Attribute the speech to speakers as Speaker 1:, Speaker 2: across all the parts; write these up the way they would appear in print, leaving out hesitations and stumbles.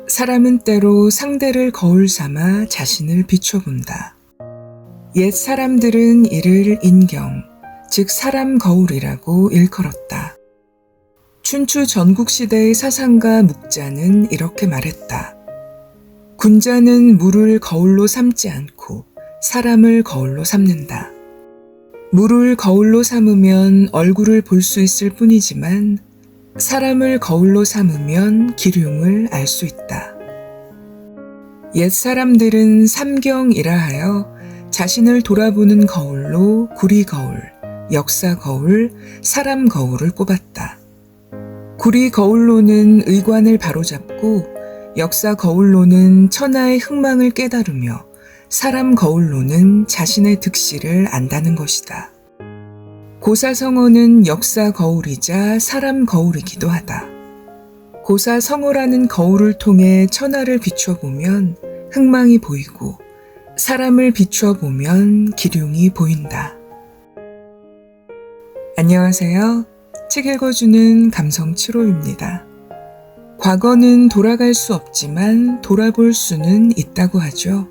Speaker 1: 사람은 때로 상대를 거울 삼아 자신을 비춰본다. 옛 사람들은 이를 인경, 즉 사람 거울이라고 일컬었다. 춘추 전국시대의 사상가 묵자는 이렇게 말했다. 군자는 물을 거울로 삼지 않고 사람을 거울로 삼는다. 물을 거울로 삼으면 얼굴을 볼 수 있을 뿐이지만 사람을 거울로 삼으면 기륭을 알 수 있다. 옛 사람들은 삼경이라 하여 자신을 돌아보는 거울로 구리 거울, 역사 거울, 사람 거울을 꼽았다. 구리 거울로는 의관을 바로잡고 역사 거울로는 천하의 흥망을 깨달으며 사람 거울로는 자신의 득실을 안다는 것이다. 고사성어는 역사 거울이자 사람 거울이기도 하다. 고사성어라는 거울을 통해 천하를 비춰보면 흥망이 보이고 사람을 비춰보면 기륭이 보인다. 안녕하세요. 책 읽어주는 감성 7호입니다. 과거는 돌아갈 수 없지만 돌아볼 수는 있다고 하죠.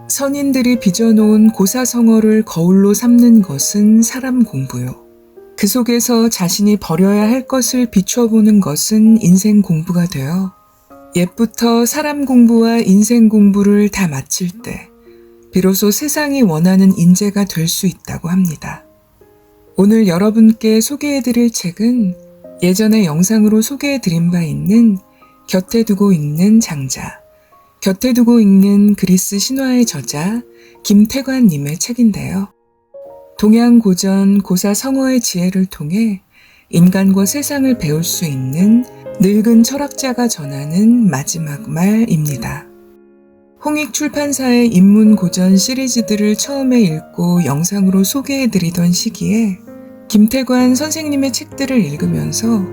Speaker 1: 선인들이 빚어놓은 고사성어를 거울로 삼는 것은 사람 공부요. 그 속에서 자신이 버려야 할 것을 비춰보는 것은 인생 공부가 되어 옛부터 사람 공부와 인생 공부를 다 마칠 때 비로소 세상이 원하는 인재가 될 수 있다고 합니다. 오늘 여러분께 소개해드릴 책은 예전에 영상으로 소개해드린 바 있는 곁에 두고 읽는 장자, 곁에 두고 읽는 그리스 신화의 저자 김태관님의 책인데요. 동양고전 고사성어의 지혜를 통해 인간과 세상을 배울 수 있는 늙은 철학자가 전하는 마지막 말입니다. 홍익출판사의 인문고전 시리즈들을 처음에 읽고 영상으로 소개해드리던 시기에 김태관 선생님의 책들을 읽으면서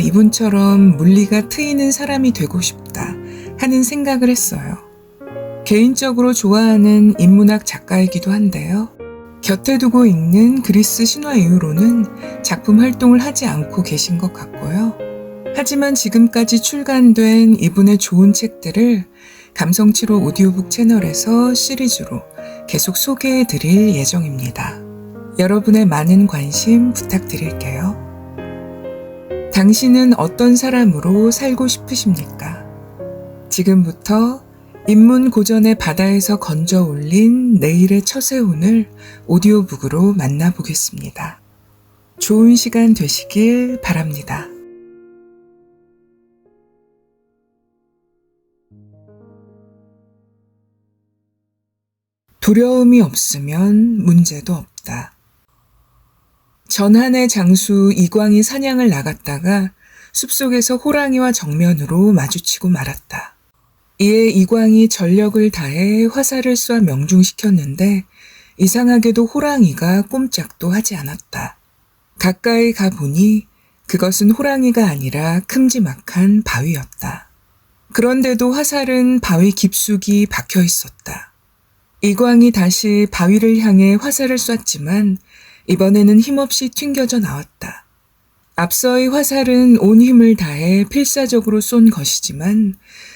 Speaker 1: 이분처럼 물리가 트이는 사람이 되고 싶다 하는 생각을 했어요. 개인적으로 좋아하는 인문학 작가이기도 한데요. 곁에 두고 읽는 그리스 신화 이후로는 작품 활동을 하지 않고 계신 것 같고요. 하지만 지금까지 출간된 이분의 좋은 책들을 감성7호 오디오북 채널에서 시리즈로 계속 소개해 드릴 예정입니다. 여러분의 많은 관심 부탁드릴게요. 당신은 어떤 사람으로 살고 싶으십니까? 지금부터 인문고전의 바다에서 건져 올린 내일의 처세혼을 오디오북으로 만나보겠습니다. 좋은 시간 되시길 바랍니다. 두려움이 없으면 문제도 없다. 전한의 장수 이광이 사냥을 나갔다가 숲속에서 호랑이와 정면으로 마주치고 말았다. 이에 이광이 전력을 다해 화살을 쏴 명중시켰는데 이상하게도 호랑이가 꼼짝도 하지 않았다. 가까이 가보니 그것은 호랑이가 아니라 큼지막한 바위였다. 그런데도 화살은 바위 깊숙이 박혀 있었다. 이광이 다시 바위를 향해 화살을 쐈지만 이번에는 힘없이 튕겨져 나왔다. 앞서의 화살은 온 힘을 다해 필사적으로 쏜 것이지만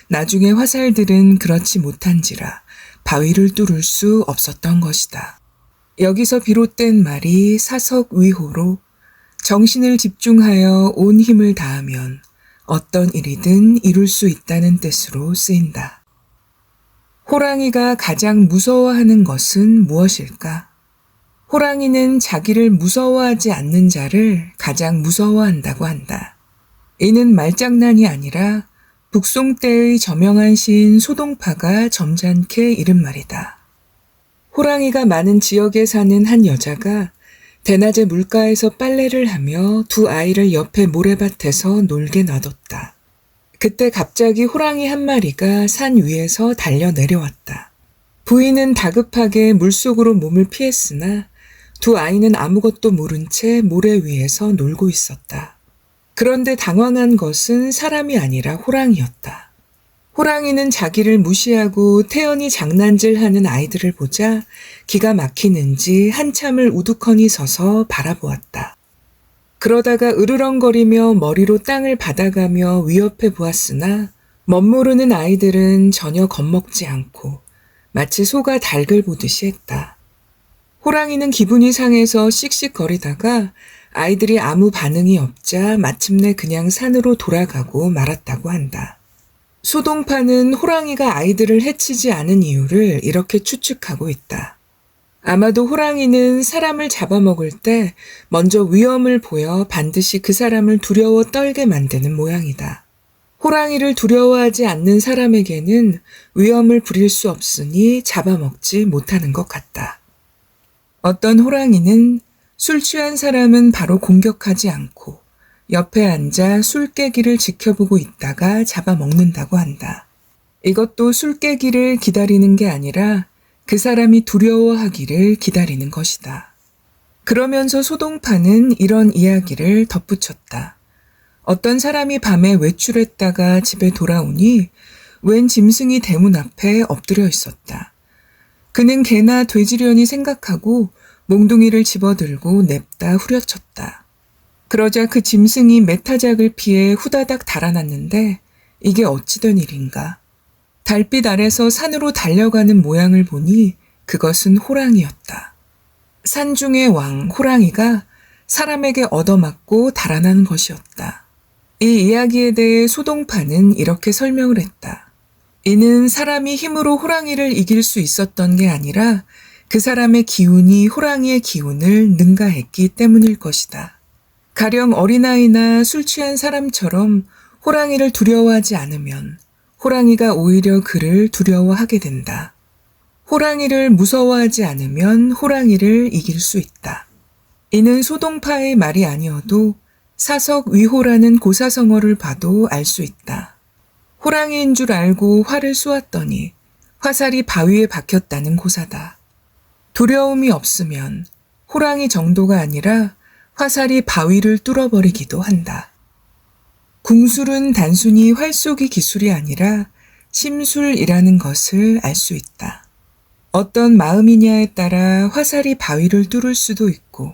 Speaker 1: 나중의 화살들은 그렇지 못한지라 바위를 뚫을 수 없었던 것이다. 여기서 비롯된 말이 사석위호로 정신을 집중하여 온 힘을 다하면 어떤 일이든 이룰 수 있다는 뜻으로 쓰인다. 호랑이가 가장 무서워하는 것은 무엇일까? 호랑이는 자기를 무서워하지 않는 자를 가장 무서워한다고 한다. 이는 말장난이 아니라 북송 때의 저명한 시인 소동파가 점잖게 이른 말이다. 호랑이가 많은 지역에 사는 한 여자가 대낮에 물가에서 빨래를 하며 두 아이를 옆에 모래밭에서 놀게 놔뒀다. 그때 갑자기 호랑이 한 마리가 산 위에서 달려 내려왔다. 부인은 다급하게 물속으로 몸을 피했으나 두 아이는 아무것도 모른 채 모래 위에서 놀고 있었다. 그런데 당황한 것은 사람이 아니라 호랑이였다. 호랑이는 자기를 무시하고 태연히 장난질하는 아이들을 보자 기가 막히는지 한참을 우두커니 서서 바라보았다. 그러다가 으르렁거리며 머리로 땅을 받아가며 위협해 보았으나 멋모르는 아이들은 전혀 겁먹지 않고 마치 소가 닭을 보듯이 했다. 호랑이는 기분이 상해서 씩씩거리다가 아이들이 아무 반응이 없자 마침내 그냥 산으로 돌아가고 말았다고 한다. 소동파는 호랑이가 아이들을 해치지 않은 이유를 이렇게 추측하고 있다. 아마도 호랑이는 사람을 잡아먹을 때 먼저 위험을 보여 반드시 그 사람을 두려워 떨게 만드는 모양이다. 호랑이를 두려워하지 않는 사람에게는 위험을 부릴 수 없으니 잡아먹지 못하는 것 같다. 어떤 호랑이는 술 취한 사람은 바로 공격하지 않고 옆에 앉아 술 깨기를 지켜보고 있다가 잡아먹는다고 한다. 이것도 술 깨기를 기다리는 게 아니라 그 사람이 두려워하기를 기다리는 것이다. 그러면서 소동파는 이런 이야기를 덧붙였다. 어떤 사람이 밤에 외출했다가 집에 돌아오니 웬 짐승이 대문 앞에 엎드려 있었다. 그는 개나 돼지려니 생각하고 몽둥이를 집어들고 냅다 후려쳤다. 그러자 그 짐승이 메타작을 피해 후다닥 달아났는데 이게 어찌된 일인가. 달빛 아래서 산으로 달려가는 모양을 보니 그것은 호랑이였다. 산중의 왕 호랑이가 사람에게 얻어맞고 달아난 것이었다. 이 이야기에 대해 소동파는 이렇게 설명을 했다. 이는 사람이 힘으로 호랑이를 이길 수 있었던 게 아니라 그 사람의 기운이 호랑이의 기운을 능가했기 때문일 것이다. 가령 어린아이나 술 취한 사람처럼 호랑이를 두려워하지 않으면 호랑이가 오히려 그를 두려워하게 된다. 호랑이를 무서워하지 않으면 호랑이를 이길 수 있다. 이는 소동파의 말이 아니어도 사석 위호라는 고사성어를 봐도 알 수 있다. 호랑이인 줄 알고 활을 쏘았더니 화살이 바위에 박혔다는 고사다. 두려움이 없으면 호랑이 정도가 아니라 화살이 바위를 뚫어버리기도 한다. 궁술은 단순히 활쏘기 기술이 아니라 심술이라는 것을 알 수 있다. 어떤 마음이냐에 따라 화살이 바위를 뚫을 수도 있고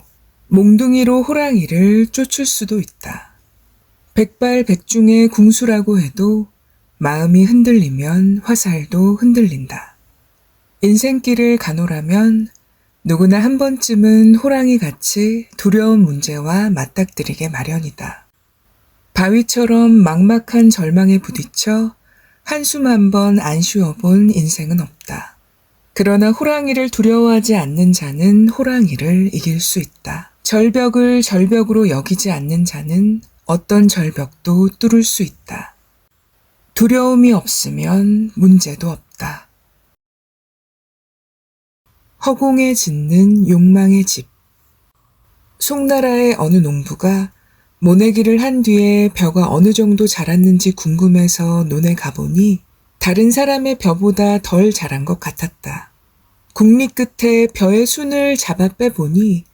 Speaker 1: 몽둥이로 호랑이를 쫓을 수도 있다. 백발백중의 궁수라고 해도 마음이 흔들리면 화살도 흔들린다. 인생길을 가노라면 누구나 한 번쯤은 호랑이같이 두려운 문제와 맞닥뜨리게 마련이다. 바위처럼 막막한 절망에 부딪혀 한숨 한 번 안 쉬어본 인생은 없다. 그러나 호랑이를 두려워하지 않는 자는 호랑이를 이길 수 있다. 절벽을 절벽으로 여기지 않는 자는 어떤 절벽도 뚫을 수 있다. 두려움이 없으면 문제도 없다. 허공에 짓는 욕망의 집. 송나라의 어느 농부가 모내기를 한 뒤에 벼가 어느 정도 자랐는지 궁금해서 논에 가보니 다른 사람의 벼보다 덜 자란 것 같았다. 국리 끝에 벼의 순을 잡아 빼보니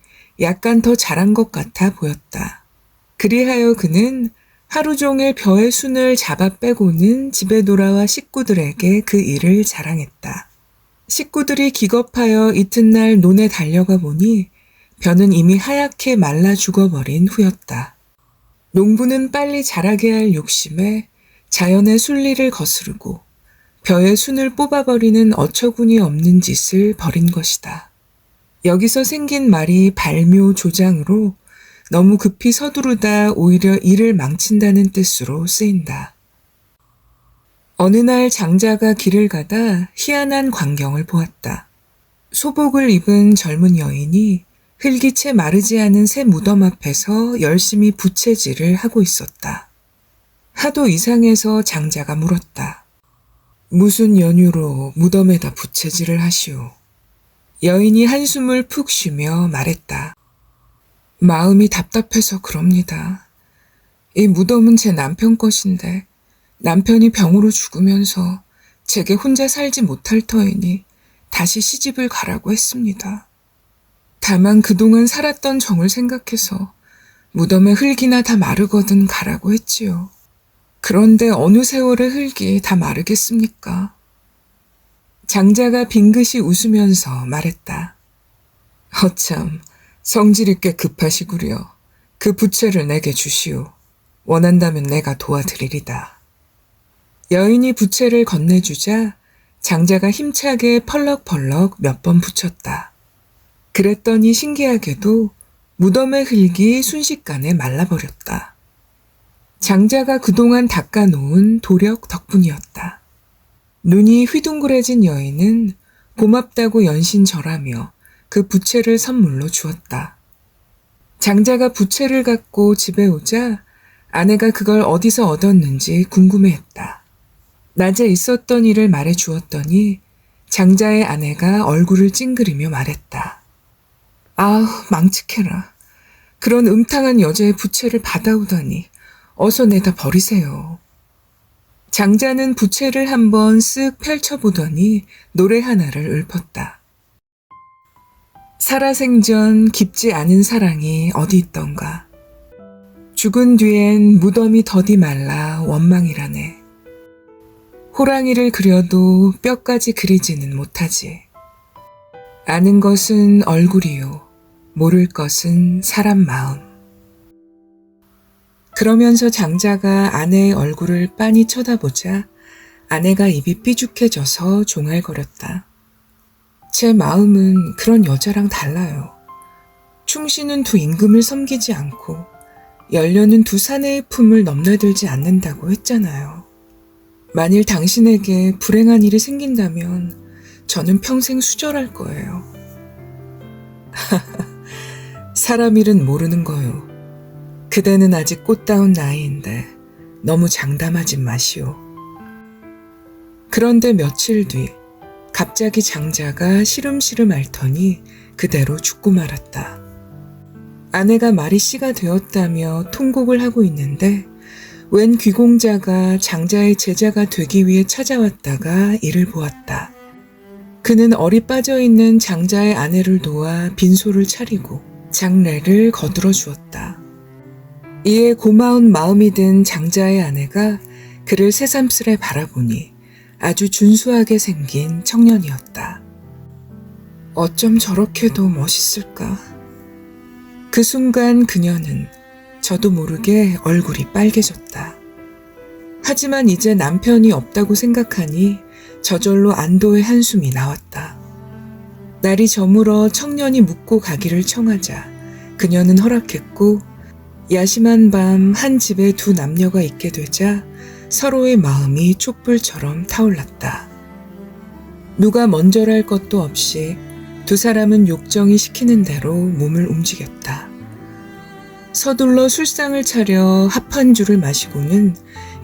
Speaker 1: 약간 더 자란 것 같아 보였다. 그리하여 그는 하루 종일 벼의 순을 잡아 빼고는 집에 돌아와 식구들에게 그 일을 자랑했다. 식구들이 기겁하여 이튿날 논에 달려가 보니 벼는 이미 하얗게 말라 죽어버린 후였다. 농부는 빨리 자라게 할 욕심에 자연의 순리를 거스르고 벼의 순을 뽑아버리는 어처구니 없는 짓을 벌인 것이다. 여기서 생긴 말이 발묘조장으로 너무 급히 서두르다 오히려 일을 망친다는 뜻으로 쓰인다. 어느 날 장자가 길을 가다 희한한 광경을 보았다. 소복을 입은 젊은 여인이 흙이 채 마르지 않은 새 무덤 앞에서 열심히 부채질을 하고 있었다. 하도 이상해서 장자가 물었다. 무슨 연유로 무덤에다 부채질을 하시오? 여인이 한숨을 푹 쉬며 말했다. 마음이 답답해서 그럽니다. 이 무덤은 제 남편 것인데 남편이 병으로 죽으면서 제게 혼자 살지 못할 터이니 다시 시집을 가라고 했습니다. 다만 그동안 살았던 정을 생각해서 무덤에 흙이나 다 마르거든 가라고 했지요. 그런데 어느 세월의 흙이 다 마르겠습니까? 장자가 빙긋이 웃으면서 말했다. 허참, 성질이 꽤 급하시구려. 그 부채를 내게 주시오. 원한다면 내가 도와드리리다. 여인이 부채를 건네주자 장자가 힘차게 펄럭펄럭 몇 번 붙였다. 그랬더니 신기하게도 무덤의 흙이 순식간에 말라버렸다. 장자가 그동안 닦아놓은 도력 덕분이었다. 눈이 휘둥그레진 여인은 고맙다고 연신절하며 그 부채를 선물로 주었다. 장자가 부채를 갖고 집에 오자 아내가 그걸 어디서 얻었는지 궁금해했다. 낮에 있었던 일을 말해 주었더니 장자의 아내가 얼굴을 찡그리며 말했다. 아우, 망측해라. 그런 음탕한 여자의 부채를 받아오다니 어서 내다 버리세요. 장자는 부채를 한번 쓱 펼쳐보더니 노래 하나를 읊었다. 살아생전 깊지 않은 사랑이 어디 있던가. 죽은 뒤엔 무덤이 더디 말라 원망이라네. 호랑이를 그려도 뼈까지 그리지는 못하지. 아는 것은 얼굴이요. 모를 것은 사람 마음. 그러면서 장자가 아내의 얼굴을 빤히 쳐다보자 아내가 입이 삐죽해져서 종알거렸다. 제 마음은 그런 여자랑 달라요. 충신은 두 임금을 섬기지 않고 열려는 두 사내의 품을 넘나들지 않는다고 했잖아요. 만일 당신에게 불행한 일이 생긴다면 저는 평생 수절할 거예요. 사람 일은 모르는 거요. 그대는 아직 꽃다운 나이인데 너무 장담하지 마시오. 그런데 며칠 뒤 갑자기 장자가 시름시름 앓더니 그대로 죽고 말았다. 아내가 말이 씨가 되었다며 통곡을 하고 있는데 웬 귀공자가 장자의 제자가 되기 위해 찾아왔다가 이를 보았다. 그는 얼이 빠져있는 장자의 아내를 도와 빈소를 차리고 장례를 거들어 주었다. 이에 고마운 마음이 든 장자의 아내가 그를 새삼스레 바라보니 아주 준수하게 생긴 청년이었다. 어쩜 저렇게도 멋있을까? 그 순간 그녀는 저도 모르게 얼굴이 빨개졌다. 하지만 이제 남편이 없다고 생각하니 저절로 안도의 한숨이 나왔다. 날이 저물어 청년이 묻고 가기를 청하자 그녀는 허락했고 야심한 밤 한 집에 두 남녀가 있게 되자 서로의 마음이 촛불처럼 타올랐다. 누가 먼저랄 것도 없이 두 사람은 욕정이 시키는 대로 몸을 움직였다. 서둘러 술상을 차려 합한 줄을 마시고는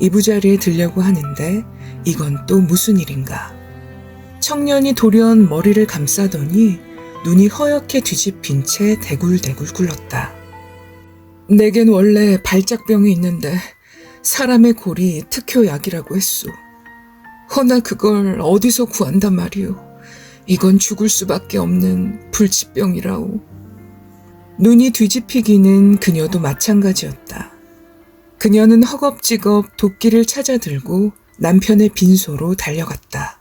Speaker 1: 이부자리에 들려고 하는데 이건 또 무슨 일인가. 청년이 돌연 머리를 감싸더니 눈이 허옇게 뒤집힌 채 대굴대굴 굴렀다. 내겐 원래 발작병이 있는데 사람의 골이 특효약이라고 했소. 허나 그걸 어디서 구한단 말이오. 이건 죽을 수밖에 없는 불치병이라오. 눈이 뒤집히기는 그녀도 마찬가지였다. 그녀는 허겁지겁 도끼를 찾아들고 남편의 빈소로 달려갔다.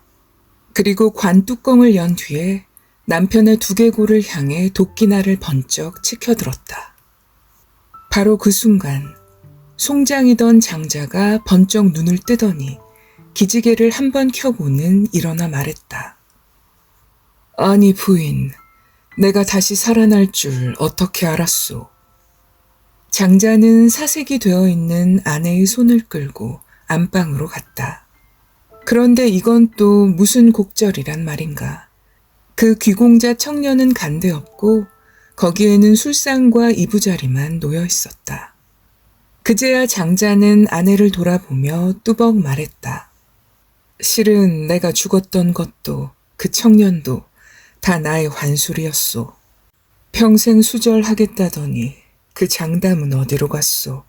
Speaker 1: 그리고 관 뚜껑을 연 뒤에 남편의 두개골을 향해 도끼날을 번쩍 치켜들었다. 바로 그 순간 송장이던 장자가 번쩍 눈을 뜨더니 기지개를 한 번 켜고는 일어나 말했다. 아니 부인, 내가 다시 살아날 줄 어떻게 알았소? 장자는 사색이 되어 있는 아내의 손을 끌고 안방으로 갔다. 그런데 이건 또 무슨 곡절이란 말인가. 그 귀공자 청년은 간데없고 거기에는 술상과 이부자리만 놓여 있었다. 그제야 장자는 아내를 돌아보며 뚜벅 말했다. 실은 내가 죽었던 것도 그 청년도 다 나의 환술이었소. 평생 수절하겠다더니 그 장담은 어디로 갔소?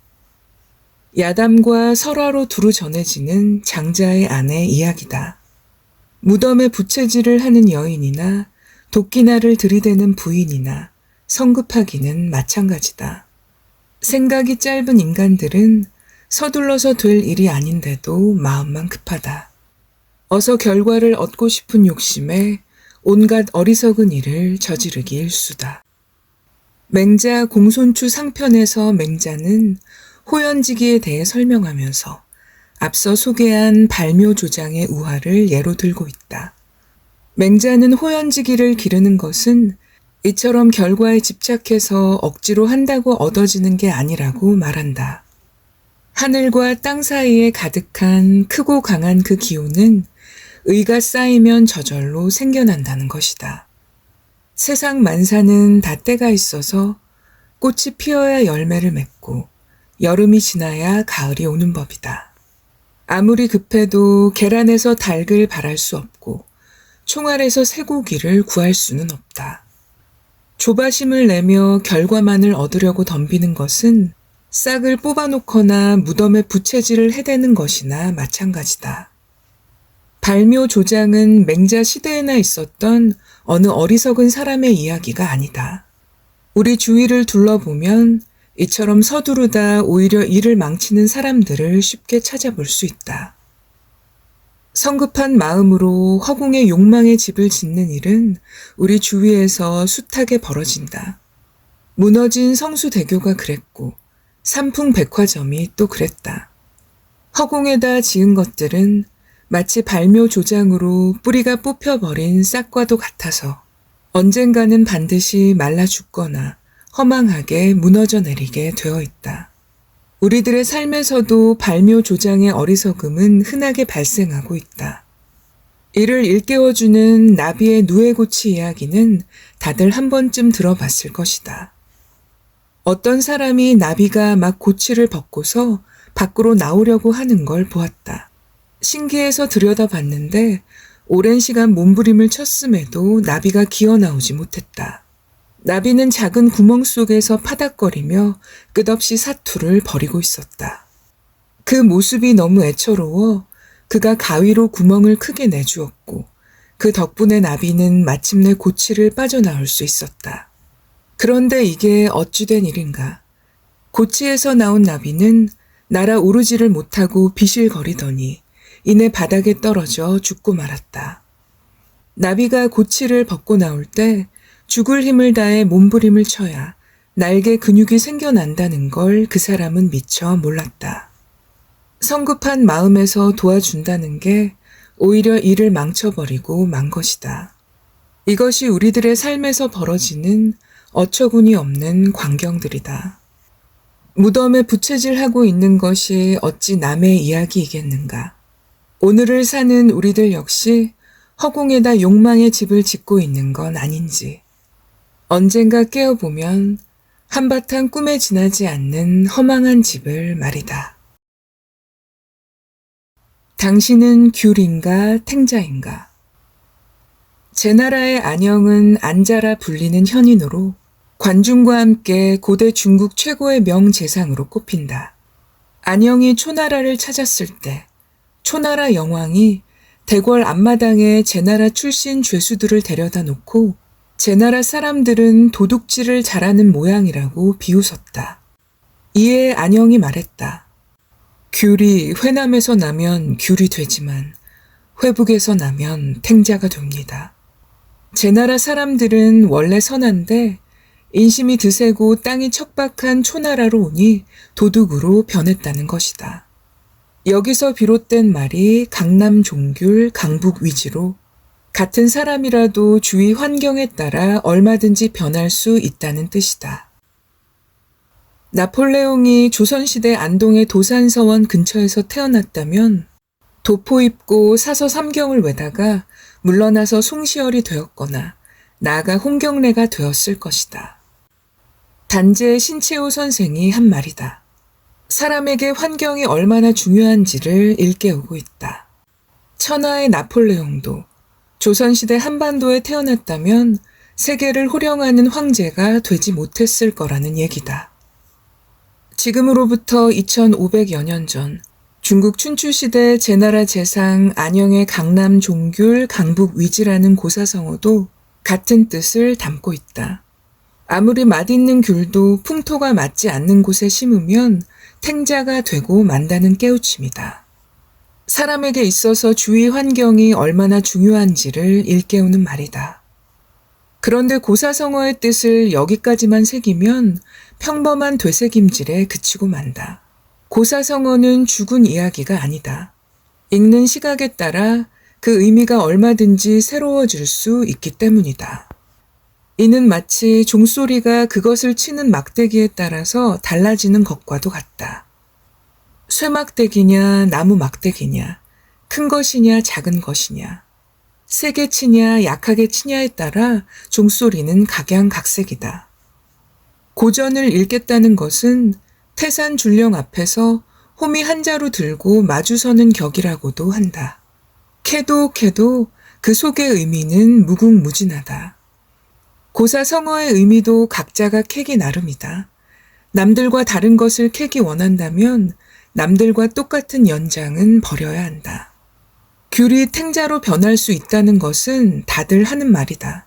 Speaker 1: 야담과 설화로 두루 전해지는 장자의 아내 이야기다. 무덤에 부채질을 하는 여인이나 도끼날을 들이대는 부인이나 성급하기는 마찬가지다. 생각이 짧은 인간들은 서둘러서 될 일이 아닌데도 마음만 급하다. 어서 결과를 얻고 싶은 욕심에 온갖 어리석은 일을 저지르기 일수다. 맹자 공손추 상편에서 맹자는 호연지기에 대해 설명하면서 앞서 소개한 발묘조장의 우화를 예로 들고 있다. 맹자는 호연지기를 기르는 것은 이처럼 결과에 집착해서 억지로 한다고 얻어지는 게 아니라고 말한다. 하늘과 땅 사이에 가득한 크고 강한 그 기운은 의가 쌓이면 저절로 생겨난다는 것이다. 세상 만사는 다 때가 있어서 꽃이 피어야 열매를 맺고 여름이 지나야 가을이 오는 법이다. 아무리 급해도 계란에서 닭을 발할 수 없고 총알에서 쇠고기를 구할 수는 없다. 조바심을 내며 결과만을 얻으려고 덤비는 것은 싹을 뽑아놓거나 무덤에 부채질을 해대는 것이나 마찬가지다. 발묘조장은 맹자 시대에나 있었던 어느 어리석은 사람의 이야기가 아니다. 우리 주위를 둘러보면 이처럼 서두르다 오히려 일을 망치는 사람들을 쉽게 찾아볼 수 있다. 성급한 마음으로 허공에 욕망의 집을 짓는 일은 우리 주위에서 숱하게 벌어진다. 무너진 성수대교가 그랬고 삼풍백화점이 또 그랬다. 허공에다 지은 것들은 마치 발묘조장으로 뿌리가 뽑혀버린 싹과도 같아서 언젠가는 반드시 말라 죽거나 허망하게 무너져 내리게 되어 있다. 우리들의 삶에서도 발묘조장의 어리석음은 흔하게 발생하고 있다. 이를 일깨워주는 나비의 누에고치 이야기는 다들 한 번쯤 들어봤을 것이다. 어떤 사람이 나비가 막 고치를 벗고서 밖으로 나오려고 하는 걸 보았다. 신기해서 들여다봤는데 오랜 시간 몸부림을 쳤음에도 나비가 기어 나오지 못했다. 나비는 작은 구멍 속에서 파닥거리며 끝없이 사투를 벌이고 있었다. 그 모습이 너무 애처로워 그가 가위로 구멍을 크게 내주었고 그 덕분에 나비는 마침내 고치를 빠져나올 수 있었다. 그런데 이게 어찌된 일인가. 고치에서 나온 나비는 날아오르지를 못하고 비실거리더니 이내 바닥에 떨어져 죽고 말았다. 나비가 고치를 벗고 나올 때 죽을 힘을 다해 몸부림을 쳐야 날개 근육이 생겨난다는 걸 그 사람은 미처 몰랐다. 성급한 마음에서 도와준다는 게 오히려 일을 망쳐버리고 만 것이다. 이것이 우리들의 삶에서 벌어지는 어처구니 없는 광경들이다. 무덤에 부채질하고 있는 것이 어찌 남의 이야기이겠는가. 오늘을 사는 우리들 역시 허공에다 욕망의 집을 짓고 있는 건 아닌지. 언젠가 깨어보면 한바탕 꿈에 지나지 않는 허망한 집을 말이다. 당신은 귤인가 탱자인가? 제나라의 안영은 안자라 불리는 현인으로 관중과 함께 고대 중국 최고의 명재상으로 꼽힌다. 안영이 초나라를 찾았을 때 초나라 영왕이 대궐 앞마당에 제나라 출신 죄수들을 데려다 놓고 제나라 사람들은 도둑질을 잘하는 모양이라고 비웃었다. 이에 안영이 말했다. 귤이 회남에서 나면 귤이 되지만 회북에서 나면 탱자가 됩니다. 제나라 사람들은 원래 선한데 인심이 드세고 땅이 척박한 초나라로 오니 도둑으로 변했다는 것이다. 여기서 비롯된 말이 강남 종귤, 강북 위지로 같은 사람이라도 주위 환경에 따라 얼마든지 변할 수 있다는 뜻이다. 나폴레옹이 조선시대 안동의 도산서원 근처에서 태어났다면 도포 입고 사서 삼경을 외다가 물러나서 송시열이 되었거나 나아가 홍경래가 되었을 것이다. 단재의 신채호 선생이 한 말이다. 사람에게 환경이 얼마나 중요한지를 일깨우고 있다. 천하의 나폴레옹도 조선시대 한반도에 태어났다면 세계를 호령하는 황제가 되지 못했을 거라는 얘기다. 지금으로부터 2500여 년 전 중국 춘추시대 제나라 재상 안영의 강남 종귤 강북 위지라는 고사성어도 같은 뜻을 담고 있다. 아무리 맛있는 귤도 풍토가 맞지 않는 곳에 심으면 탱자가 되고 만다는 깨우침이다. 사람에게 있어서 주위 환경이 얼마나 중요한지를 일깨우는 말이다. 그런데 고사성어의 뜻을 여기까지만 새기면 평범한 되새김질에 그치고 만다. 고사성어는 죽은 이야기가 아니다. 읽는 시각에 따라 그 의미가 얼마든지 새로워질 수 있기 때문이다. 이는 마치 종소리가 그것을 치는 막대기에 따라서 달라지는 것과도 같다. 쇠막대기냐 나무 막대기냐, 큰 것이냐 작은 것이냐, 세게 치냐 약하게 치냐에 따라 종소리는 각양각색이다. 고전을 읽겠다는 것은 태산줄령 앞에서 호미 한 자루 들고 마주서는 격이라고도 한다. 캐도 그 속의 의미는 무궁무진하다. 고사성어의 의미도 각자가 캐기 나름이다. 남들과 다른 것을 캐기 원한다면 남들과 똑같은 연장은 버려야 한다. 귤이 탱자로 변할 수 있다는 것은 다들 하는 말이다.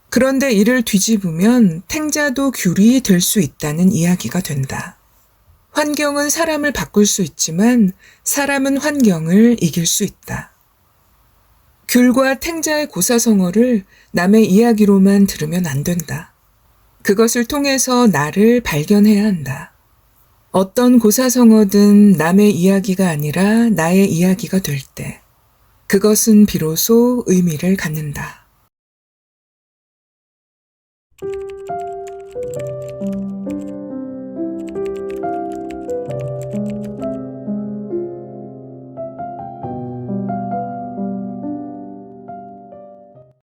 Speaker 1: 그런데 이를 뒤집으면 탱자도 귤이 될 수 있다는 이야기가 된다. 환경은 사람을 바꿀 수 있지만 사람은 환경을 이길 수 있다. 귤과 탱자의 고사성어를 남의 이야기로만 들으면 안 된다. 그것을 통해서 나를 발견해야 한다. 어떤 고사성어든 남의 이야기가 아니라 나의 이야기가 될 때, 그것은 비로소 의미를 갖는다.